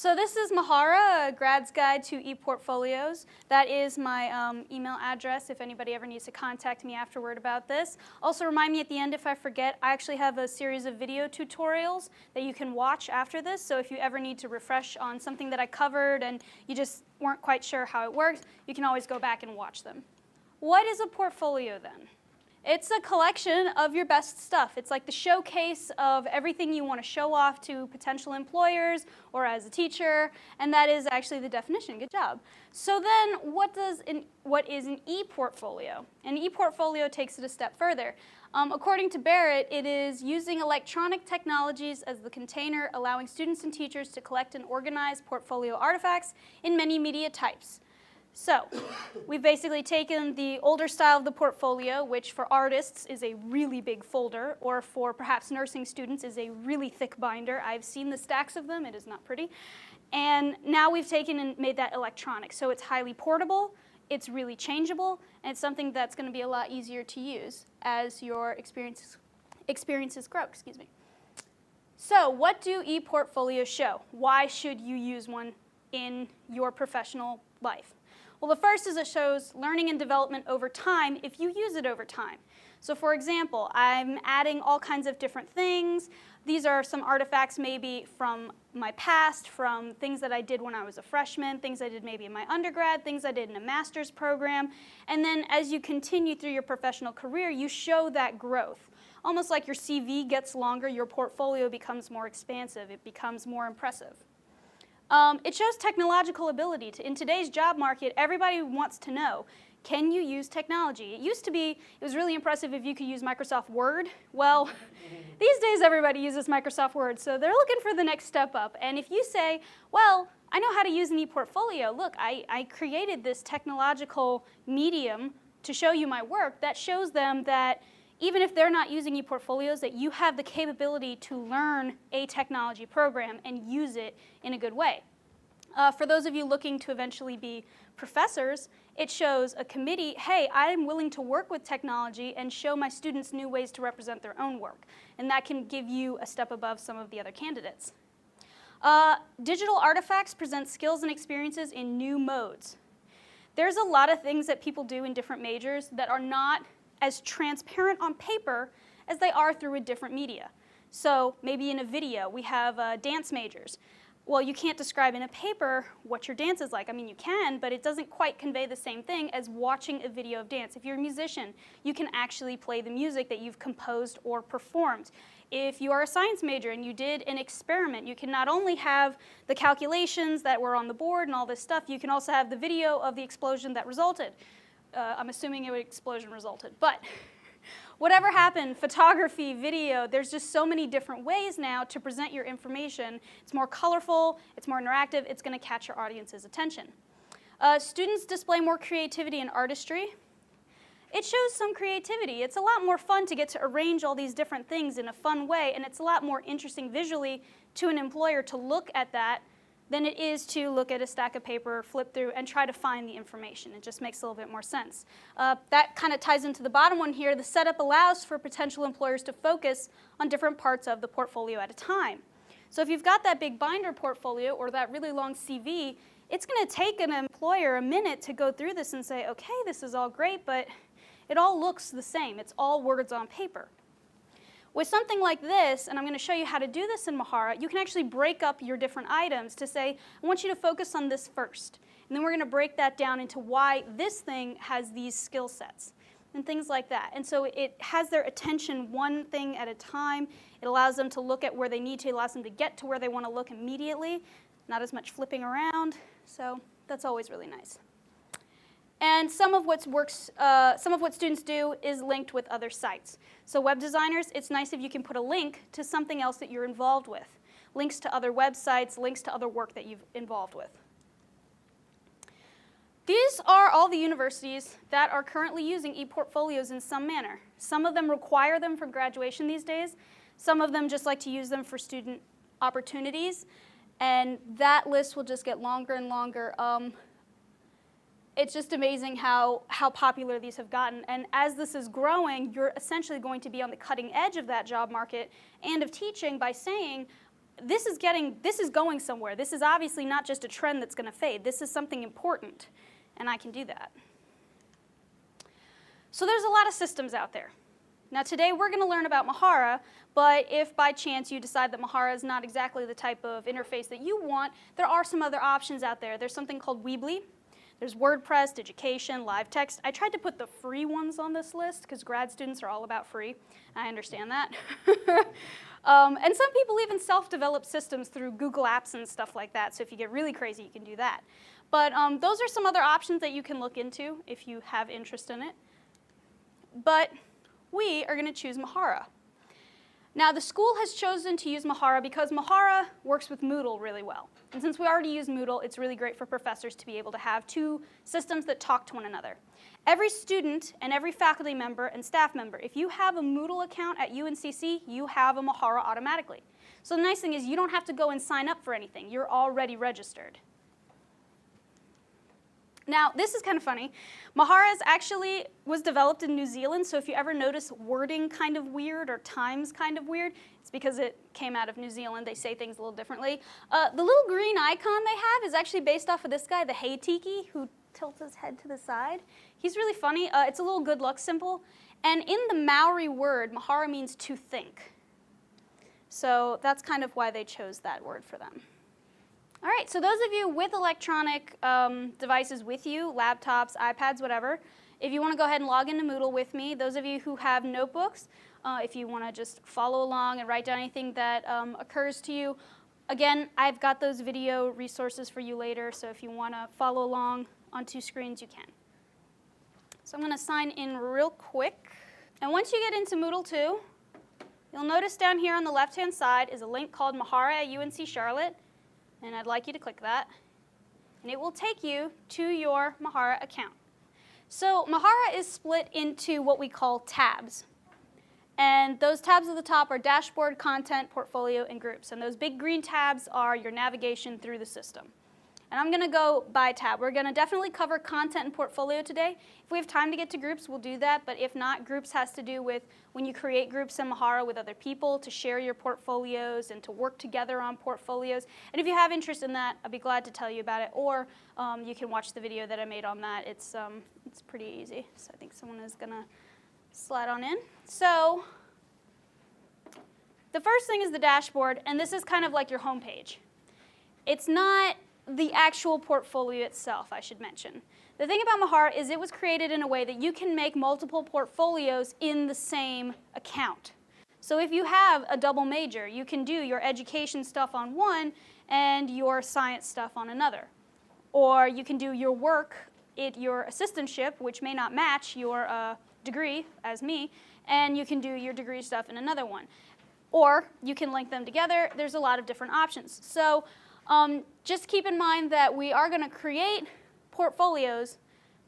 So this is Mahara, a Grad's Guide to ePortfolios. That is my email address if anybody ever needs to contact me afterward about this. Also remind me at the end if I forget, I actually have a series of video tutorials that you can watch after this. So if you ever need to refresh on something that I covered and you just weren't quite sure how it works, you can always go back and watch them. What is a portfolio then? It's a collection of your best stuff. It's like the showcase of everything you want to show off to potential employers or as a teacher, and that is actually the definition. Good job. So then what is an ePortfolio? An ePortfolio takes it a step further. According to Barrett, it is using electronic technologies as the container, allowing students and teachers to collect and organize portfolio artifacts in many media types. So we've basically taken the older style of the portfolio, which for artists is a really big folder, or for perhaps nursing students is a really thick binder. I've seen the stacks of them. It is not pretty. And now we've taken and made that electronic. So it's highly portable, it's really changeable, and it's something that's going to be a lot easier to use as your experiences grow. Excuse me. So what do ePortfolios show? Why should you use one in your professional life? Well, the first is it shows learning and development over time if you use it over time. So for example, I'm adding all kinds of different things. These are some artifacts maybe from my past, from things that I did when I was a freshman, things I did maybe in my undergrad, things I did in a master's program. And then as you continue through your professional career, you show that growth. Almost like your CV gets longer, your portfolio becomes more expansive, it becomes more impressive. It shows technological ability. In today's job market, everybody wants to know, can you use technology? It used to be, it was really impressive if you could use Microsoft Word. Well, these days everybody uses Microsoft Word, so they're looking for the next step up. And if you say, well, I know how to use an ePortfolio. Look, I created this technological medium to show you my work. That shows them that even if they're not using ePortfolios, that you have the capability to learn a technology program and use it in a good way. For those of you looking to eventually be professors, it shows a committee, hey, I'm willing to work with technology and show my students new ways to represent their own work. And that can give you a step above some of the other candidates. Digital artifacts present skills and experiences in new modes. There's a lot of things that people do in different majors that are not as transparent on paper as they are through a different media. So maybe in a video, we have dance majors. Well, you can't describe in a paper what your dance is like. I mean, you can, but it doesn't quite convey the same thing as watching a video of dance. If you're a musician, you can actually play the music that you've composed or performed. If you are a science major and you did an experiment, you can not only have the calculations that were on the board and all this stuff, you can also have the video of the explosion that resulted. I'm assuming an explosion resulted, but whatever happened, photography, video, there's just so many different ways now to present your information. It's more colorful, it's more interactive, it's going to catch your audience's attention. Students display more creativity and artistry. It shows some creativity. It's a lot more fun to get to arrange all these different things in a fun way, and it's a lot more interesting visually to an employer to look at that than it is to look at a stack of paper, flip through, and try to find the information. It just makes a little bit more sense. That kind of ties into the bottom one here. The setup allows for potential employers to focus on different parts of the portfolio at a time. So if you've got that big binder portfolio or that really long CV, it's going to take an employer a minute to go through this and say, okay, this is all great, but it all looks the same. It's all words on paper. With something like this, and I'm going to show you how to do this in Mahara, you can actually break up your different items to say, I want you to focus on this first. And then we're going to break that down into why this thing has these skill sets and things like that. And so it has their attention one thing at a time. It allows them to look at where they need to. It allows them to get to where they want to look immediately. Not as much flipping around. So that's always really nice. And some of what students do is linked with other sites. So web designers, it's nice if you can put a link to something else that you're involved with. Links to other websites, links to other work that you've involved with. These are all the universities that are currently using ePortfolios in some manner. Some of them require them for graduation these days. Some of them just like to use them for student opportunities. And that list will just get longer and longer. It's just amazing how popular these have gotten. And as this is growing, you're essentially going to be on the cutting edge of that job market and of teaching by saying, this is going somewhere. This is obviously not just a trend that's going to fade. This is something important, and I can do that. So there's a lot of systems out there. Now today we're going to learn about Mahara, but if by chance you decide that Mahara is not exactly the type of interface that you want, there are some other options out there. There's something called Weebly. There's WordPress, Education, Live Text. I tried to put the free ones on this list because grad students are all about free. I understand that. And some people even self-develop systems through Google Apps and stuff like that. So if you get really crazy, you can do that. But those are some other options that you can look into if you have interest in it. But we are going to choose Mahara. Now, the school has chosen to use Mahara because Mahara works with Moodle really well. And since we already use Moodle, it's really great for professors to be able to have two systems that talk to one another. Every student and every faculty member and staff member, if you have a Moodle account at UNCC, you have a Mahara automatically. So the nice thing is you don't have to go and sign up for anything. You're already registered. Now, this is kind of funny. Mahara actually was developed in New Zealand, so if you ever notice wording kind of weird or times kind of weird, it's because it came out of New Zealand. They say things a little differently. The little green icon they have is actually based off of this guy, the Hey Tiki, who tilts his head to the side. He's really funny. It's a little good luck symbol. And in the Maori word, Mahara means to think. So that's kind of why they chose that word for them. All right, so those of you with electronic devices with you, laptops, iPads, whatever, if you want to go ahead and log into Moodle with me, those of you who have notebooks, if you want to just follow along and write down anything that occurs to you, again, I've got those video resources for you later, so if you want to follow along on two screens, you can. So I'm going to sign in real quick. And once you get into Moodle 2, you'll notice down here on the left-hand side is a link called Mahara at UNC Charlotte. And I'd like you to click that. And it will take you to your Mahara account. So Mahara is split into what we call tabs. And those tabs at the top are dashboard, content, portfolio, and groups. And those big green tabs are your navigation through the system. And I'm going to go by tab. We're going to definitely cover content and portfolio today. If we have time to get to groups, we'll do that. But if not, groups has to do with when you create groups in Mahara with other people to share your portfolios and to work together on portfolios. And if you have interest in that, I'd be glad to tell you about it. Or you can watch the video that I made on that. It's pretty easy. So I think someone is going to slide on in. So the first thing is the dashboard. And this is kind of like your home page. It's not the actual portfolio itself, I should mention. The thing about Mahara is it was created in a way that you can make multiple portfolios in the same account. So if you have a double major, you can do your education stuff on one and your science stuff on another. Or you can do your work at your assistantship, which may not match your degree, as me, and you can do your degree stuff in another one. Or you can link them together. There's a lot of different options. So just keep in mind that we are going to create portfolios,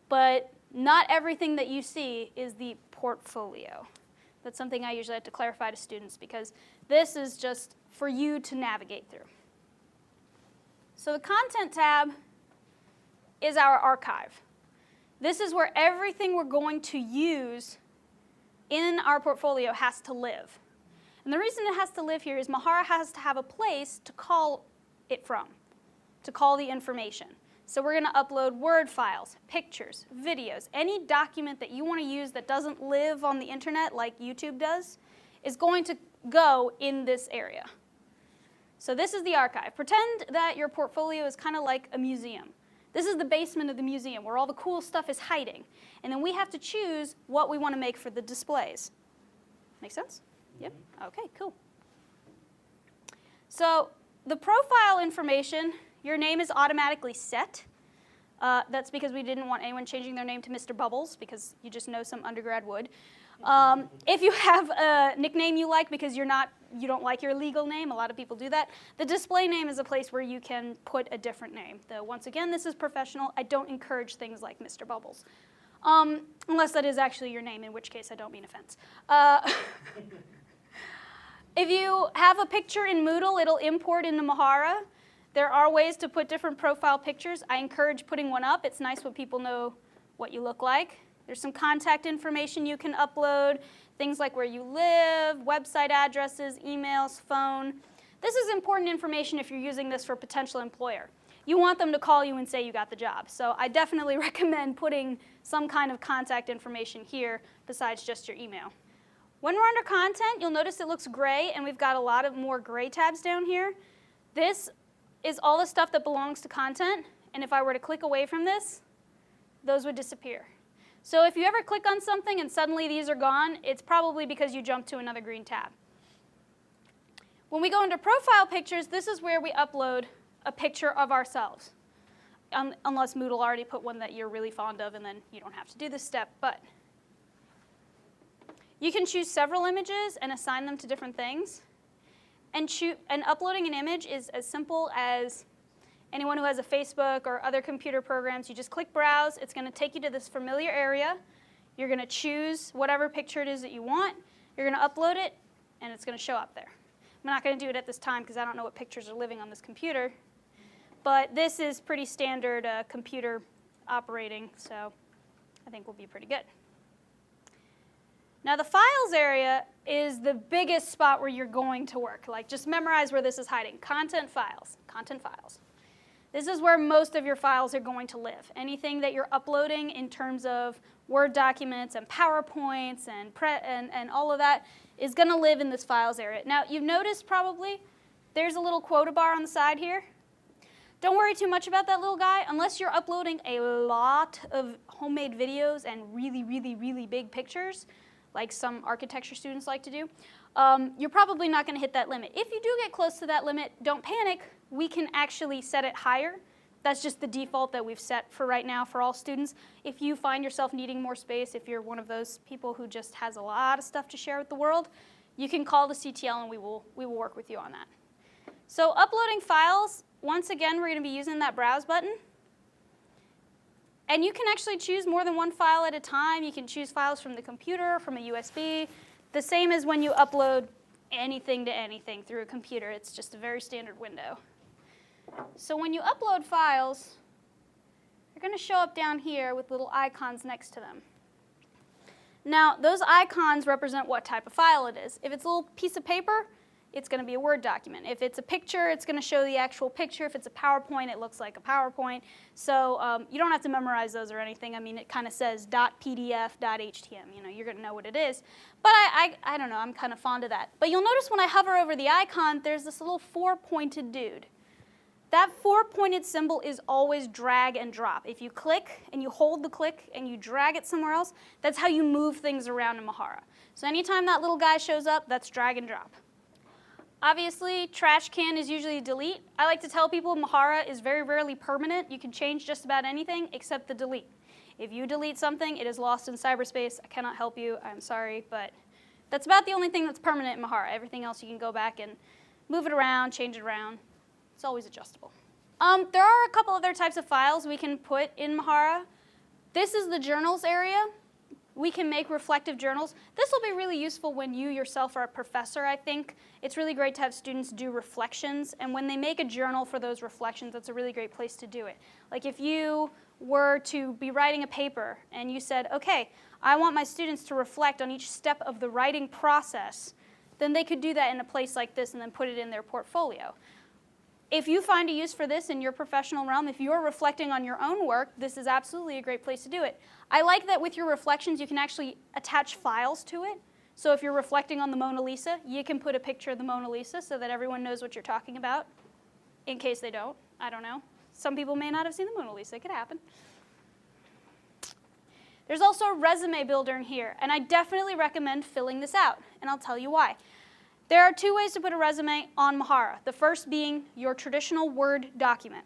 but not everything that you see is the portfolio. That's something I usually have to clarify to students because this is just for you to navigate through. So the content tab is our archive. This is where everything we're going to use in our portfolio has to live. And the reason it has to live here is Mahara has to have a place to call it from, to call the information. So we're going to upload Word files, pictures, videos, any document that you want to use that doesn't live on the internet like YouTube does is going to go in this area. So this is the archive. Pretend that your portfolio is kind of like a museum. This is the basement of the museum where all the cool stuff is hiding. And then we have to choose what we want to make for the displays. Make sense? Yep. Okay, cool. So the profile information, your name is automatically set. That's because we didn't want anyone changing their name to Mr. Bubbles, because you just know some undergrad would. If you have a nickname you like because you don't like your legal name, a lot of people do that, the display name is a place where you can put a different name. Once again, this is professional. I don't encourage things like Mr. Bubbles, unless that is actually your name, in which case I don't mean offense. If you have a picture in Moodle, it'll import into Mahara. There are ways to put different profile pictures. I encourage putting one up. It's nice when people know what you look like. There's some contact information you can upload, things like where you live, website addresses, emails, phone. This is important information if you're using this for a potential employer. You want them to call you and say you got the job. So I definitely recommend putting some kind of contact information here besides just your email. When we're under content, you'll notice it looks gray, and we've got a lot of more gray tabs down here. This is all the stuff that belongs to content, and if I were to click away from this, those would disappear. So if you ever click on something and suddenly these are gone, it's probably because you jumped to another green tab. When we go into profile pictures, this is where we upload a picture of ourselves, unless Moodle already put one that you're really fond of, and then you don't have to do this step. But you can choose several images and assign them to different things. And uploading an image is as simple as anyone who has a Facebook or other computer programs. You just click Browse. It's going to take you to this familiar area. You're going to choose whatever picture it is that you want. You're going to upload it, and it's going to show up there. I'm not going to do it at this time because I don't know what pictures are living on this computer. But this is pretty standard computer operating, so I think we'll be pretty good. Now the files area is the biggest spot where you're going to work. Like, just memorize where this is hiding. Content files, content files. This is where most of your files are going to live. Anything that you're uploading in terms of Word documents and PowerPoints and all of that is going to live in this files area. Now, you've noticed probably there's a little quota bar on the side here. Don't worry too much about that little guy. Unless you're uploading a lot of homemade videos and really, really, really big pictures, like some architecture students like to do, you're probably not going to hit that limit. If you do get close to that limit, don't panic. We can actually set it higher. That's just the default that we've set for right now for all students. If you find yourself needing more space, if you're one of those people who just has a lot of stuff to share with the world, you can call the CTL and we will work with you on that. So uploading files, once again, we're going to be using that Browse button. And you can actually choose more than one file at a time. You can choose files from the computer, from a USB, the same as when you upload anything to anything through a computer. It's just a very standard window. So when you upload files, they're going to show up down here with little icons next to them. Now, those icons represent what type of file it is. If it's a little piece of paper, it's going to be a Word document. If it's a picture, it's going to show the actual picture. If it's a PowerPoint, it looks like a PowerPoint. So you don't have to memorize those or anything. I mean, it kind of says .pdf, .htm. You know, you're going to know what it is. But I don't know. I'm kind of fond of that. But you'll notice when I hover over the icon, there's this little four-pointed dude. That four-pointed symbol is always drag and drop. If you click and you hold the click and you drag it somewhere else, that's how you move things around in Mahara. So anytime that little guy shows up, that's drag and drop. Obviously, trash can is usually delete. I like to tell people Mahara is very rarely permanent. You can change just about anything except the delete. If you delete something, it is lost in cyberspace. I cannot help you. I'm sorry, but that's about the only thing that's permanent in Mahara. Everything else you can go back and move it around, change it around. It's always adjustable. There are a couple other types of files we can put in Mahara. This is the journals area. We can make reflective journals. This will be really useful when you yourself are a professor, I think. It's really great to have students do reflections, and when they make a journal for those reflections, that's a really great place to do it. Like if you were to be writing a paper and you said, okay, I want my students to reflect on each step of the writing process, then they could do that in a place like this and then put it in their portfolio. If you find a use for this in your professional realm, if you're reflecting on your own work, this is absolutely a great place to do it. I like that with your reflections, you can actually attach files to it. So if you're reflecting on the Mona Lisa, you can put a picture of the Mona Lisa so that everyone knows what you're talking about. In case they don't, I don't know. Some people may not have seen the Mona Lisa. It could happen. There's also a resume builder in here, and I definitely recommend filling this out, and I'll tell you why. There are two ways to put a resume on Mahara. The first being your traditional Word document,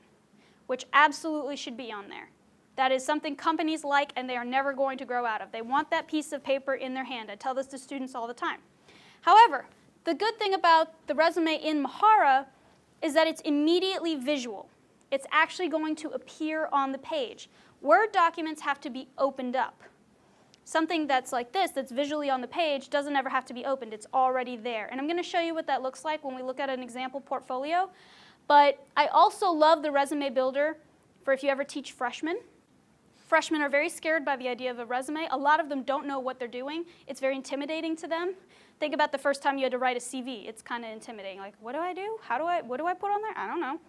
which absolutely should be on there. That is something companies like and they are never going to grow out of. They want that piece of paper in their hand. I tell this to students all the time. However, the good thing about the resume in Mahara is that it's immediately visual. It's actually going to appear on the page. Word documents have to be opened up. Something that's like this, that's visually on the page, doesn't ever have to be opened. It's already there. And I'm going to show you what that looks like when we look at an example portfolio. But I also love the resume builder for if you ever teach freshmen. Freshmen are very scared by the idea of a resume. A lot of them don't know what they're doing. It's very intimidating to them. Think about the first time you had to write a CV. It's kind of intimidating. Like, what do I do? What do I put on there? I don't know.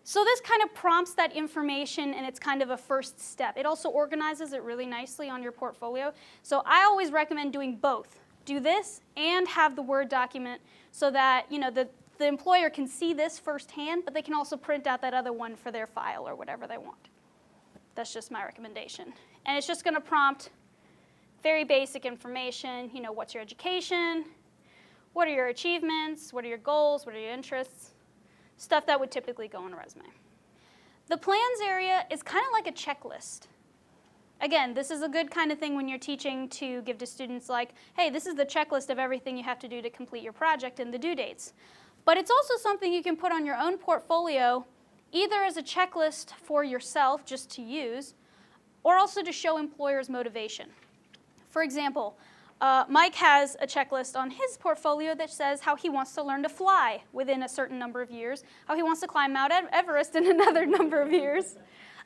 So this kind of prompts that information, and it's kind of a first step. It also organizes it really nicely on your portfolio. So I always recommend doing both. Do this and have the Word document so that the employer can see this firsthand, but they can also print out that other one for their file or whatever they want. That's just my recommendation. And it's just going to prompt very basic information. What's your education? What are your achievements? What are your goals? What are your interests? Stuff that would typically go on a resume. The plans area is kind of like a checklist. Again, this is a good kind of thing when you're teaching to give to students like, hey, this is the checklist of everything you have to do to complete your project and the due dates. But it's also something you can put on your own portfolio, either as a checklist for yourself just to use, or also to show employers motivation. For example, Mike has a checklist on his portfolio that says how he wants to learn to fly within a certain number of years, how he wants to climb Mount Everest in another number of years.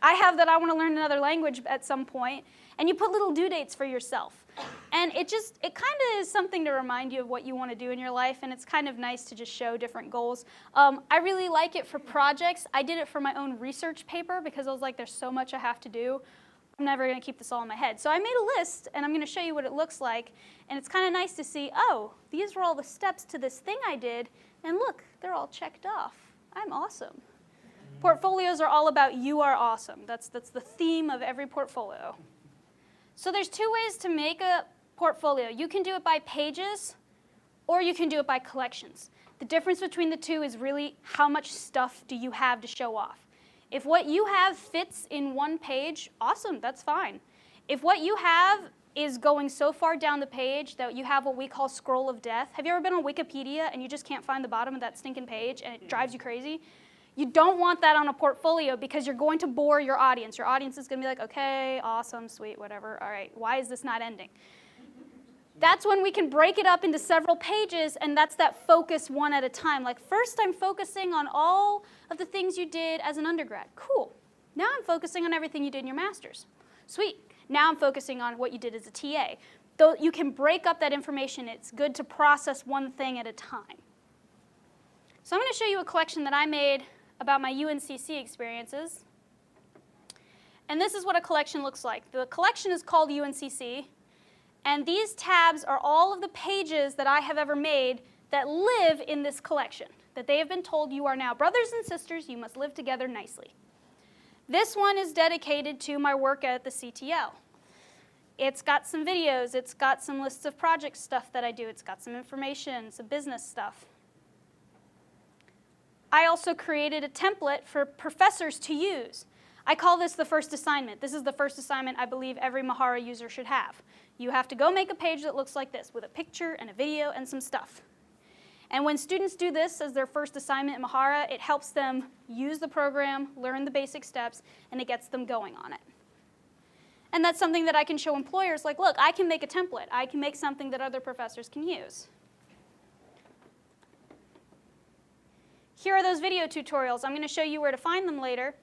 I have that I want to learn another language at some point, and you put little due dates for yourself. And it kind of is something to remind you of what you want to do in your life, and it's kind of nice to just show different goals. I really like it for projects. I did it for my own research paper because I was like, there's so much I have to do. I'm never going to keep this all in my head. So I made a list, and I'm going to show you what it looks like. And it's kind of nice to see, oh, these were all the steps to this thing I did, and look, they're all checked off. I'm awesome. Portfolios are all about you are awesome. That's the theme of every portfolio. So there's two ways to make a portfolio. You can do it by pages, or you can do it by collections. The difference between the two is really how much stuff do you have to show off. If what you have fits in one page, awesome, that's fine. If what you have is going so far down the page that you have what we call scroll of death. Have you ever been on Wikipedia and you just can't find the bottom of that stinking page and it drives you crazy? You don't want that on a portfolio because you're going to bore your audience. Your audience is going to be like, okay, awesome, sweet, whatever. All right, why is this not ending? That's when we can break it up into several pages, and that's that focus one at a time. Like, first I'm focusing on all of the things you did as an undergrad. Cool. Now I'm focusing on everything you did in your master's. Sweet. Now I'm focusing on what you did as a TA. Though you can break up that information, it's good to process one thing at a time. So I'm going to show you a collection that I made about my UNCC experiences. And this is what a collection looks like. The collection is called UNCC. And these tabs are all of the pages that I have ever made that live in this collection, that they have been told you are now brothers and sisters, you must live together nicely. This one is dedicated to my work at the CTL. It's got some videos, it's got some lists of project stuff that I do, it's got some information, some business stuff. I also created a template for professors to use. I call this the first assignment. This is the first assignment I believe every Mahara user should have. You have to go make a page that looks like this with a picture and a video and some stuff. And when students do this as their first assignment in Mahara, it helps them use the program, learn the basic steps, and it gets them going on it. And that's something that I can show employers, like, look, I can make a template. I can make something that other professors can use. Here are those video tutorials. I'm going to show you where to find them later.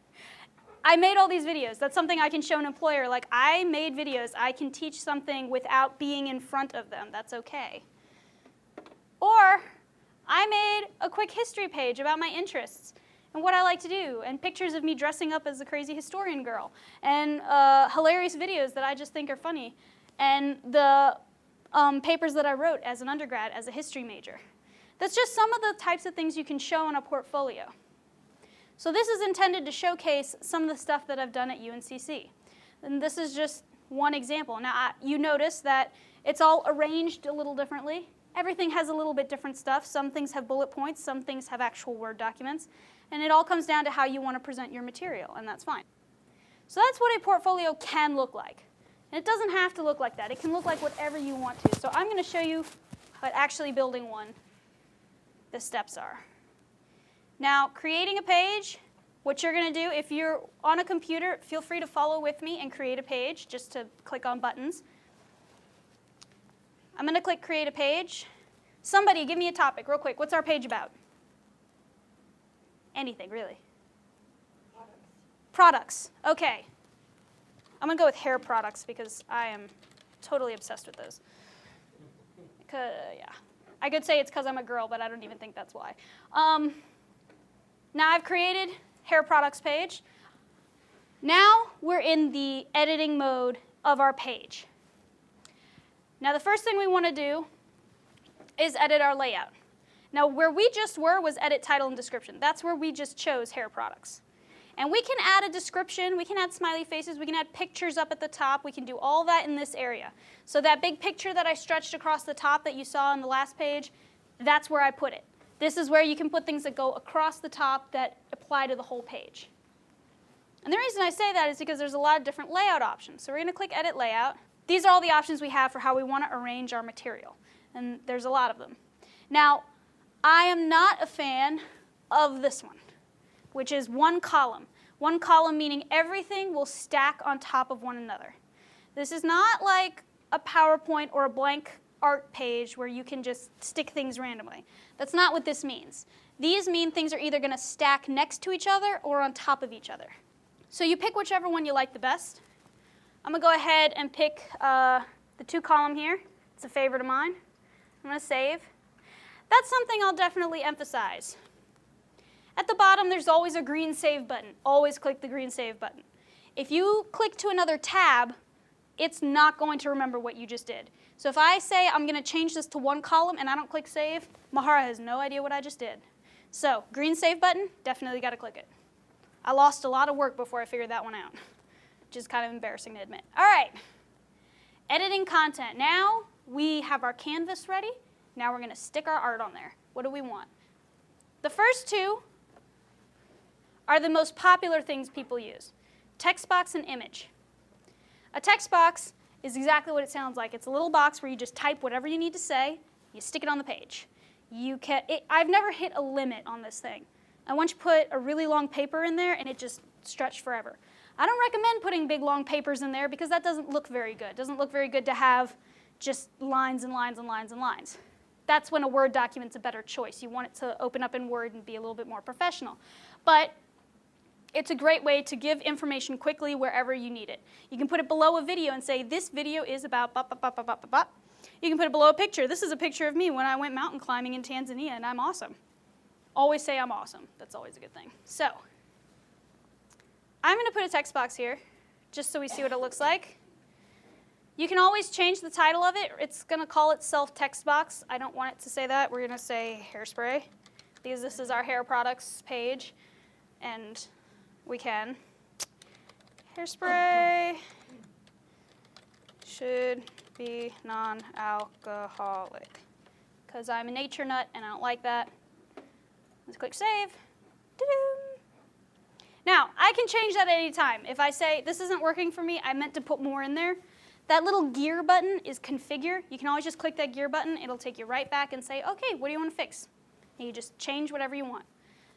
I made all these videos. That's something I can show an employer. Like, I made videos. I can teach something without being in front of them. That's okay. Or I made a quick history page about my interests and what I like to do, and pictures of me dressing up as a crazy historian girl, and hilarious videos that I just think are funny, and the papers that I wrote as an undergrad as a history major. That's just some of the types of things you can show in a portfolio. So this is intended to showcase some of the stuff that I've done at UNCC. And this is just one example. Now, you notice that it's all arranged a little differently. Everything has a little bit different stuff. Some things have bullet points, some things have actual Word documents. And it all comes down to how you want to present your material, and that's fine. So that's what a portfolio can look like. And it doesn't have to look like that. It can look like whatever you want to. So I'm going to show you how actually building one, the steps are. Now, creating a page, what you're going to do, if you're on a computer, feel free to follow with me and create a page, just to click on buttons. I'm going to click Create a Page. Somebody give me a topic real quick. What's our page about? Anything, really. Products. Okay. I'm going to go with hair products because I am totally obsessed with those. Yeah. I could say it's because I'm a girl, but I don't even think that's why. Now I've created hair products page. Now we're in the editing mode of our page. Now the first thing we want to do is edit our layout. Now where we just were was edit title and description. That's where we just chose hair products. And we can add a description, we can add smiley faces, we can add pictures up at the top, we can do all that in this area. So that big picture that I stretched across the top that you saw on the last page, that's where I put it. This is where you can put things that go across the top that apply to the whole page. And the reason I say that is because there's a lot of different layout options. So we're going to click Edit Layout. These are all the options we have for how we want to arrange our material. And there's a lot of them. Now, I am not a fan of this one, which is one column. One column meaning everything will stack on top of one another. This is not like a PowerPoint or a blank art page where you can just stick things randomly. That's not what this means. These mean things are either going to stack next to each other or on top of each other. So you pick whichever one you like the best. I'm going to go ahead and pick the 2 column here. It's a favorite of mine. I'm going to save. That's something I'll definitely emphasize. At the bottom, there's always a green Save button. Always click the green Save button. If you click to another tab, it's not going to remember what you just did. So if I say I'm going to change this to 1 column and I don't click Save, Mahara has no idea what I just did. So green Save button, definitely got to click it. I lost a lot of work before I figured that one out, which is kind of embarrassing to admit. All right, editing content. Now we have our canvas ready. Now we're going to stick our art on there. What do we want? The first 2 are the most popular things people use. Text box and image. A text box is exactly what it sounds like. It's a little box where you just type whatever you need to say, you stick it on the page. I've never hit a limit on this thing. I once put a really long paper in there and it just stretched forever. I don't recommend putting big long papers in there because that doesn't look very good. It doesn't look very good to have just lines and lines and lines and lines. That's when a Word document's a better choice. You want it to open up in Word and be a little bit more professional. But it's a great way to give information quickly wherever you need it. You can put it below a video and say, this video is about bop, bop, bop, bop, bop, bop. You can put it below a picture. This is a picture of me when I went mountain climbing in Tanzania, and I'm awesome. Always say I'm awesome. That's always a good thing. So I'm going to put a text box here, just so we see what it looks like. You can always change the title of it. It's going to call itself text box. I don't want it to say that. We're going to say hairspray, because this is our hair products page, and we can. Hairspray should be non-alcoholic, because I'm a nature nut and I don't like that. Let's click Save. Da-doom. Now, I can change that at any time. If I say, this isn't working for me, I meant to put more in there, that little gear button is Configure. You can always just click that gear button. It'll take you right back and say, okay, what do you want to fix? And you just change whatever you want.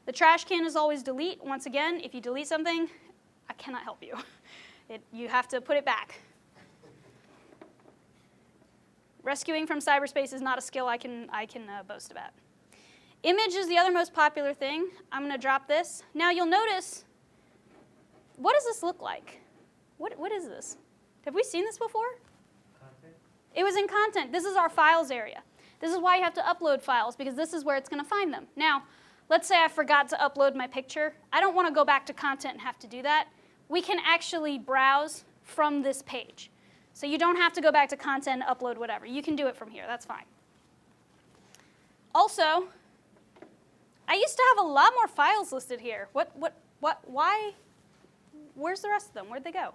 The trash can is always delete. Once again, if you delete something, I cannot help you. You have to put it back. Rescuing from cyberspace is not a skill I can boast about. Image is the other most popular thing. I'm going to drop this. Now you'll notice, what does this look like? What is this? Have we seen this before? Content. It was in content. This is our files area. This is why you have to upload files, because this is where it's going to find them. Now, let's say I forgot to upload my picture. I don't want to go back to content and have to do that. We can actually browse from this page. So you don't have to go back to content and upload whatever. You can do it from here. That's fine. Also, I used to have a lot more files listed here. Why? Where's the rest of them? Where'd they go?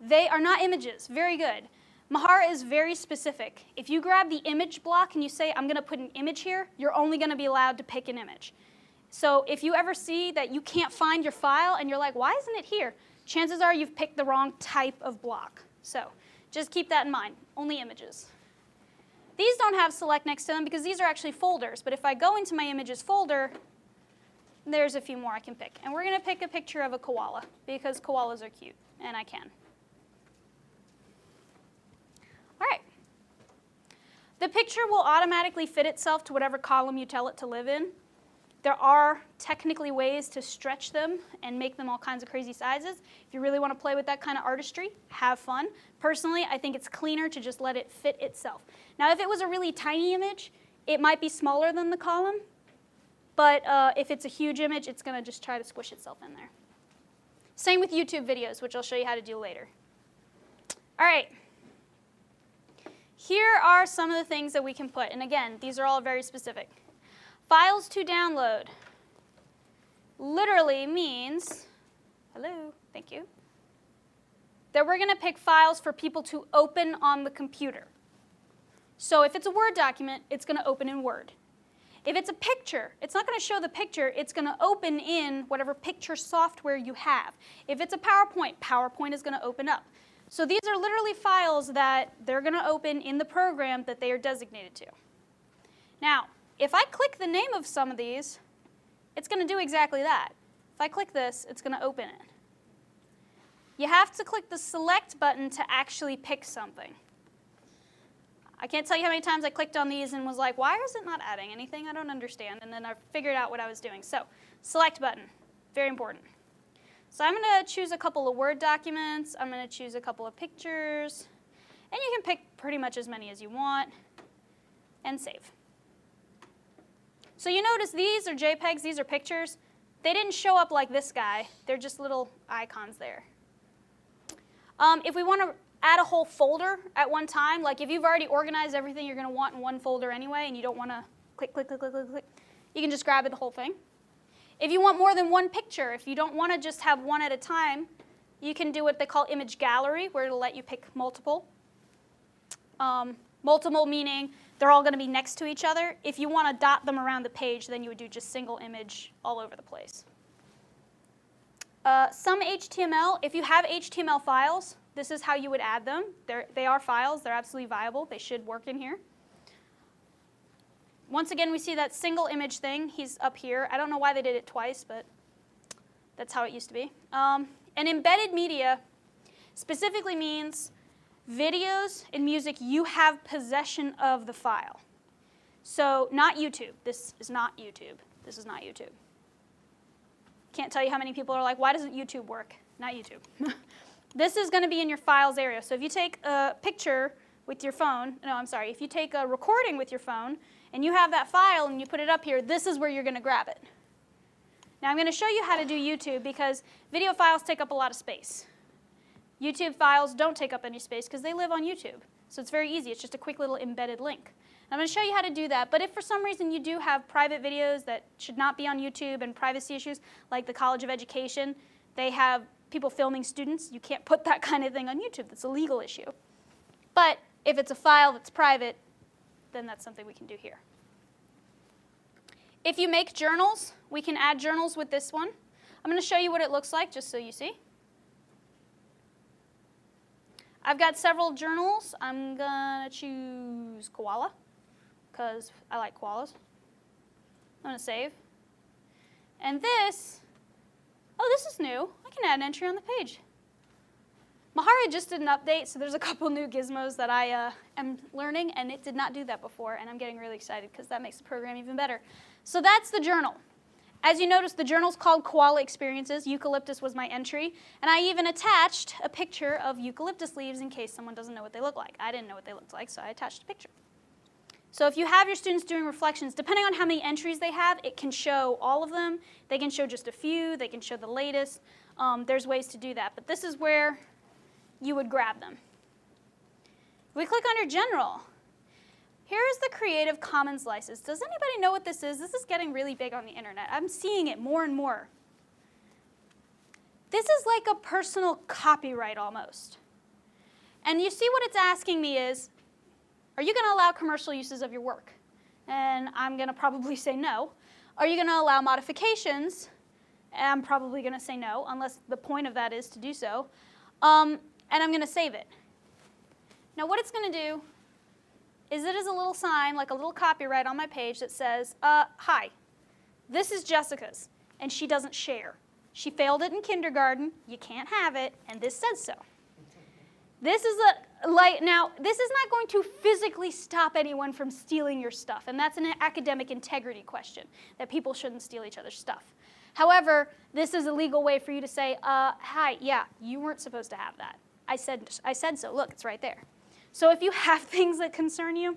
They are not images. Very good. Mahara is very specific. If you grab the image block and you say, I'm going to put an image here, you're only going to be allowed to pick an image. So if you ever see that you can't find your file and you're like, why isn't it here? Chances are you've picked the wrong type of block. So just keep that in mind. Only images. These don't have select next to them because these are actually folders. But if I go into my images folder, there's a few more I can pick. And we're going to pick a picture of a koala because koalas are cute, and I can. All right. The picture will automatically fit itself to whatever column you tell it to live in. There are technically ways to stretch them and make them all kinds of crazy sizes. If you really want to play with that kind of artistry, have fun. Personally, I think it's cleaner to just let it fit itself. Now, if it was a really tiny image, it might be smaller than the column. But if it's a huge image, it's going to just try to squish itself in there. Same with YouTube videos, which I'll show you how to do later. All right. Here are some of the things that we can put. And again, these are all very specific. Files to download literally means, hello, thank you, that we're going to pick files for people to open on the computer. So if it's a Word document, it's going to open in Word. If it's a picture, it's not going to show the picture. It's going to open in whatever picture software you have. If it's a PowerPoint, PowerPoint is going to open up. So these are literally files that they're going to open in the program that they are designated to. Now, if I click the name of some of these, it's going to do exactly that. If I click this, it's going to open it. You have to click the Select button to actually pick something. I can't tell you how many times I clicked on these and was like, why is it not adding anything? I don't understand. And then I figured out what I was doing. So, Select button, very important. So I'm going to choose a couple of Word documents. I'm going to choose a couple of pictures. And you can pick pretty much as many as you want. And save. So you notice these are JPEGs, these are pictures. They didn't show up like this guy. They're just little icons there. If we want to add a whole folder at one time, like if you've already organized everything you're going to want in one folder anyway and you don't want to click, click, click, click, click, click, you can just grab it the whole thing. If you want more than one picture, if you don't want to just have one at a time, you can do what they call image gallery, where it'll let you pick multiple. Multiple meaning they're all going to be next to each other. If you want to dot them around the page, then you would do just single image all over the place. Some HTML, if you have HTML files, this is how you would add them. They are files. They're absolutely viable. They should work in here. Once again, we see that single image thing. He's up here. I don't know why they did it twice, but that's how it used to be. And embedded media specifically means videos and music, you have possession of the file. So not YouTube. This is not YouTube. This is not YouTube. Can't tell you how many people are like, why doesn't YouTube work? Not YouTube. This is going to be in your files area. So if you take a picture with your phone, no, I'm sorry, if you take a recording with your phone and you have that file and you put it up here, this is where you're going to grab it. Now I'm going to show you how to do YouTube because video files take up a lot of space. YouTube files don't take up any space because they live on YouTube. So it's very easy. It's just a quick little embedded link. I'm going to show you how to do that. But if for some reason you do have private videos that should not be on YouTube and privacy issues, like the College of Education, they have people filming students. You can't put that kind of thing on YouTube. That's a legal issue. But if it's a file that's private, then that's something we can do here. If you make journals, we can add journals with this one. I'm going to show you what it looks like just so you see. I've got several journals. I'm going to choose koala because I like koalas. I'm going to save. And this, oh, this is new. I can add an entry on the page. Mahara just did an update, so there's a couple new gizmos that I am learning, and it did not do that before, and I'm getting really excited because that makes the program even better. So that's the journal. As you notice, the journal's called Koala Experiences. Eucalyptus was my entry, and I even attached a picture of eucalyptus leaves in case someone doesn't know what they look like. I didn't know what they looked like, so I attached a picture. So if you have your students doing reflections, depending on how many entries they have, it can show all of them. They can show just a few. They can show the latest. There's ways to do that, but this is where you would grab them. If we click under General, here's the Creative Commons license. Does anybody know what this is? This is getting really big on the internet. I'm seeing it more and more. This is like a personal copyright almost. And you see what it's asking me is, are you going to allow commercial uses of your work? And I'm going to probably say no. Are you going to allow modifications? And I'm probably going to say no, unless the point of that is to do so. And I'm going to save it. Now what it's going to do is it is a little sign, like a little copyright on my page that says, hi, this is Jessica's, and she doesn't share. She failed it in kindergarten, you can't have it, and this says so. This is now, this is not going to physically stop anyone from stealing your stuff, and that's an academic integrity question, that people shouldn't steal each other's stuff. However, this is a legal way for you to say, hi, yeah, you weren't supposed to have that. I said so. Look, it's right there. So if you have things that concern you,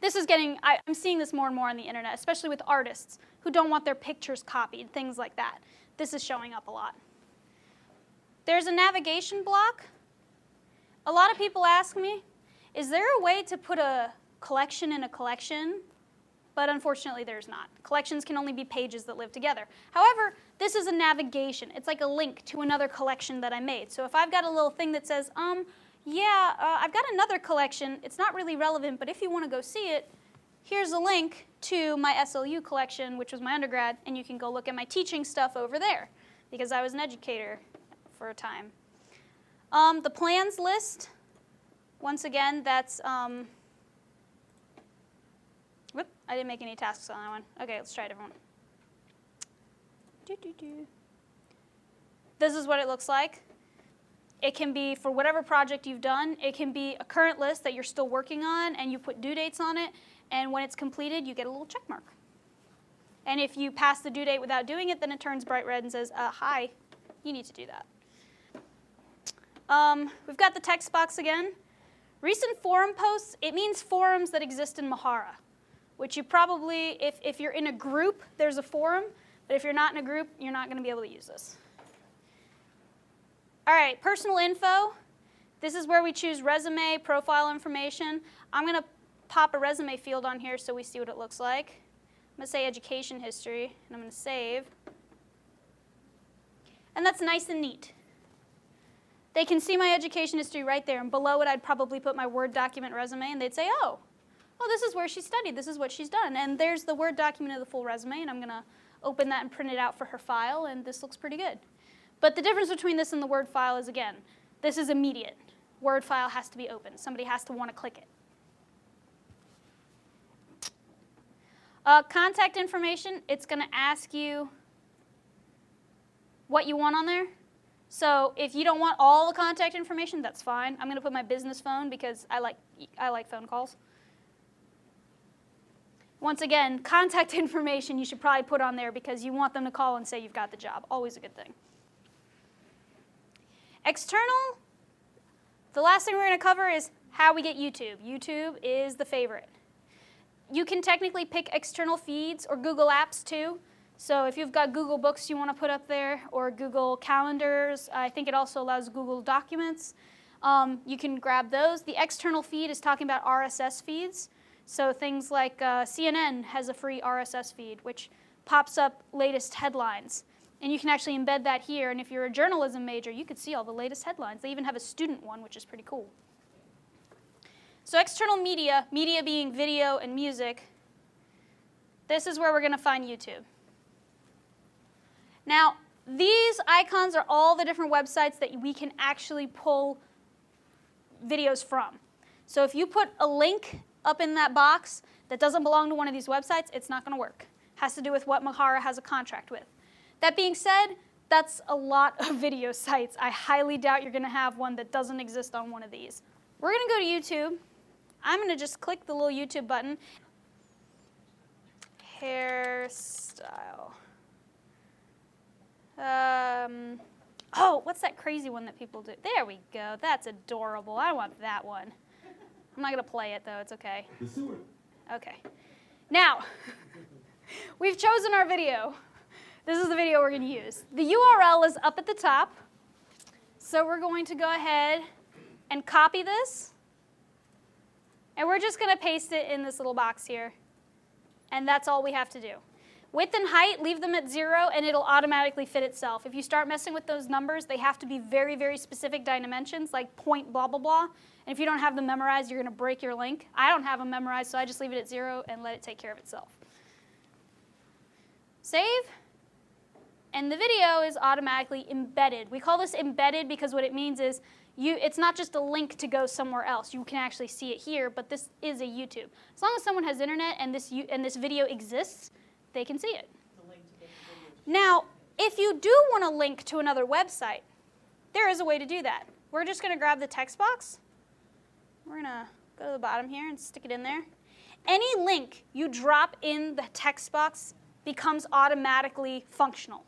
this is I'm seeing this more and more on the internet, especially with artists who don't want their pictures copied, things like that. This is showing up a lot. There's a navigation block. A lot of people ask me, is there a way to put a collection in a collection? But unfortunately, there's not. Collections can only be pages that live together. However, this is a navigation. It's like a link to another collection that I made. So if I've got a little thing that says, I've got another collection. It's not really relevant, but if you want to go see it, here's a link to my SLU collection, which was my undergrad, and you can go look at my teaching stuff over there, because I was an educator for a time. The plans list, once again, that's, whoop, I didn't make any tasks on that one. Okay, let's try a different one. This is what it looks like. It can be for whatever project you've done. It can be a current list that you're still working on, and you put due dates on it, and when it's completed, you get a little check mark. And if you pass the due date without doing it, then it turns bright red and says, hi, you need to do that. We've got the text box again. Recent forum posts, it means forums that exist in Mahara, which you probably, if you're in a group, there's a forum, but if you're not in a group, you're not going to be able to use this. All right, personal info. This is where we choose resume, profile information. I'm going to pop a resume field on here so we see what it looks like. I'm going to say education history, and I'm going to save. And that's nice and neat. They can see my education history right there, and below it I'd probably put my Word document resume, and they'd say, oh, this is where she studied, this is what she's done. And there's the Word document of the full resume, and I'm going to open that and print it out for her file, and this looks pretty good. But the difference between this and the Word file is, again, this is immediate. Word file has to be open. Somebody has to want to click it. Contact information, it's going to ask you what you want on there. So if you don't want all the contact information, that's fine. I'm going to put my business phone because I like phone calls. Once again, contact information you should probably put on there because you want them to call and say you've got the job. Always a good thing. External, the last thing we're going to cover is how we get YouTube. YouTube is the favorite. You can technically pick external feeds or Google Apps too. So if you've got Google Books you want to put up there, or Google Calendars, I think it also allows Google Documents. You can grab those. The external feed is talking about RSS feeds. So things like CNN has a free RSS feed, which pops up latest headlines. And you can actually embed that here. And if you're a journalism major, you could see all the latest headlines. They even have a student one, which is pretty cool. So external media, media being video and music, this is where we're going to find YouTube. Now, these icons are all the different websites that we can actually pull videos from. So if you put a link up in that box that doesn't belong to one of these websites, it's not going to work. It has to do with what Mahara has a contract with. That being said, that's a lot of video sites. I highly doubt you're going to have one that doesn't exist on one of these. We're going to go to YouTube. I'm going to just click the little YouTube button. Hairstyle. What's that crazy one that people do? There we go. That's adorable. I want that one. I'm not going to play it, though. It's okay. The sewer. Okay. Now, we've chosen our video. This is the video we're going to use. The URL is up at the top. So we're going to go ahead and copy this. And we're just going to paste it in this little box here. And that's all we have to do. Width and height, leave them at 0, and it'll automatically fit itself. If you start messing with those numbers, they have to be very, very specific dimensions, like point blah, blah, blah. And if you don't have them memorized, you're going to break your link. I don't have them memorized, so I just leave it at 0 and let it take care of itself. Save. And the video is automatically embedded. We call this embedded because what it means is it's not just a link to go somewhere else. You can actually see it here, but this is a YouTube. As long as someone has internet and this video exists, they can see it. Now, if you do want to link to another website, there is a way to do that. we're just going to grab the text box. We're going to go to the bottom here and stick it in there. Any link you drop in the text box becomes automatically functional.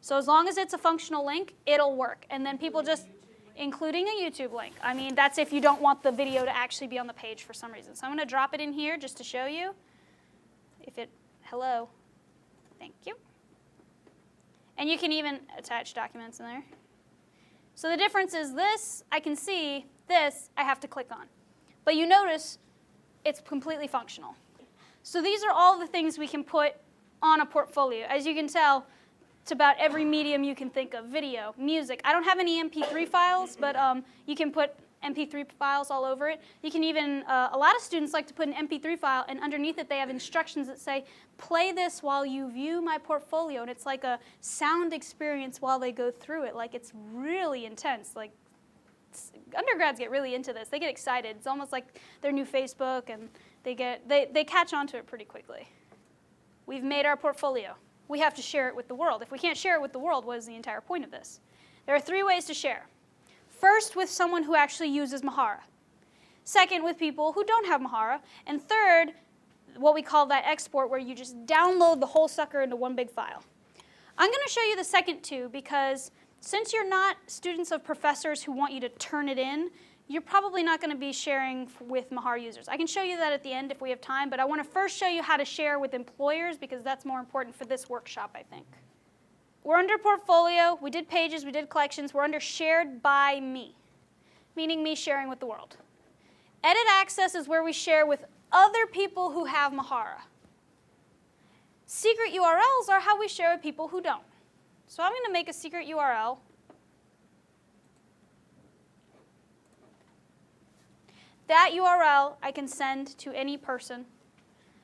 So as long as it's a functional link, it'll work. And then people just, including a YouTube link. I mean, that's if you don't want the video to actually be on the page for some reason. So I'm going to drop it in here just to show you. Hello. Thank you. And you can even attach documents in there. So the difference is this, I can see, this, I have to click on. But you notice it's completely functional. So these are all the things we can put on a portfolio. As you can tell, it's about every medium you can think of: video, music. I don't have any MP3 files, but you can put MP3 files all over it. You can even, a lot of students like to put an MP3 file, and underneath it they have instructions that say, play this while you view my portfolio. And it's like a sound experience while they go through it. Like, it's really intense. Like, undergrads get really into this. They get excited. It's almost like their new Facebook, and they catch on to it pretty quickly. We've made our portfolio. We have to share it with the world. If we can't share it with the world, what is the entire point of this? There are 3 ways to share. First, with someone who actually uses Mahara. Second, with people who don't have Mahara. And third, what we call that export, where you just download the whole sucker into one big file. I'm going to show you the second 2 because since you're not students of professors who want you to turn it in, you're probably not going to be sharing with Mahara users. I can show you that at the end if we have time, but I want to first show you how to share with employers because that's more important for this workshop, I think. We're under portfolio, we did pages, we did collections, we're under shared by me, meaning me sharing with the world. Edit access is where we share with other people who have Mahara. Secret URLs are how we share with people who don't. So I'm going to make a secret URL. That URL I can send to any person.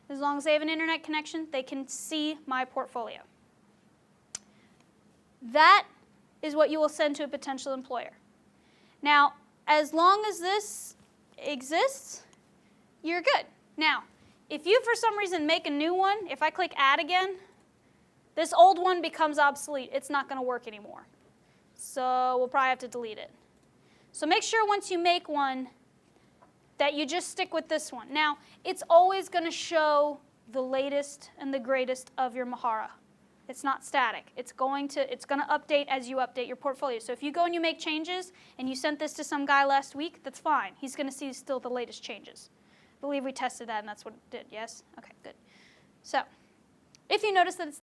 As long as they have an internet connection, they can see my portfolio. That is what you will send to a potential employer. Now, as long as this exists, you're good. Now, if you for some reason make a new one, if I click add again, this old one becomes obsolete. It's not going to work anymore. So we'll probably have to delete it. So make sure once you make one that you just stick with this one. Now, it's always going to show the latest and the greatest of your Mahara. It's not static. It's going to update as you update your portfolio. So if you go and you make changes and you sent this to some guy last week, that's fine. He's going to see still the latest changes. I believe we tested that and that's what it did, yes? Okay, good. So if you notice that it's